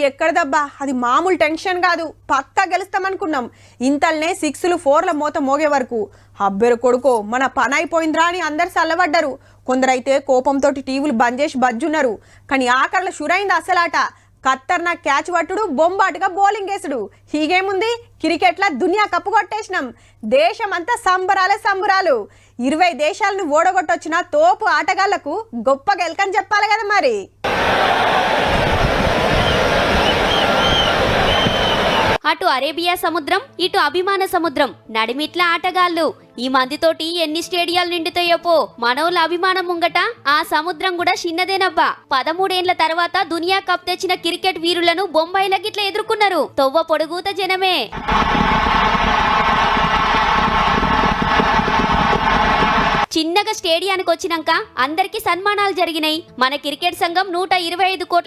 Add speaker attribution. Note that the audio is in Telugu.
Speaker 1: ఎక్కడదబ్బా, అది మామూలు టెన్షన్ కాదు. పక్కా గెలుస్తామనుకున్నాం. ఇంతల్నే 6లు 4ల మోత మోగే వరకు అబ్బెరు కొడుకో మన పని అయిపోయిందిరా అని అందరు చల్లబడ్డారు. కొందరైతే కోపంతో టీవీలు బంద్ చేసి బజ్జున్నారు. కానీ ఆఖర్లో షురైంది అసలాట. ఖత్తర్నా క్యాచ్ పట్టుడు, బొంబాటుగా బౌలింగ్ వేసుడు. హీగేముంది, క్రికెట్లా దునియా కప్పు కొట్టేసినాం. దేశమంతా సంబరాలే సంబరాలు. 20 దేశాలను ఓడగొట్టొచ్చిన తోపు ఆటగాళ్లకు గొప్ప గెలకని చెప్పాలి కదా మరి.
Speaker 2: అటు అరేబియా సముద్రం, ఇటు అభిమాన సముద్రం, నడిమిట్ల ఆటగాళ్లు. ఈ మందితోటి ఎన్ని స్టేడియాలు నిండుతాయోపో. మనోళ్ళ అభిమానం ముంగట ఆ సముద్రం కూడా చిన్నదేనబ్బా. 13 ఏళ్ల తర్వాత దునియా కప్ తెచ్చిన క్రికెట్ వీరులను బొంబాయిల గిట్ల ఎదుర్కొన్నారు. తొవ్వ పొడుగుత జనమే. చిన్నగా స్టేడియానికి వచ్చినాక అందరికీ సన్మానాలు జరిగినాయి. మన క్రికెట్ సంఘం 125 కోట్ల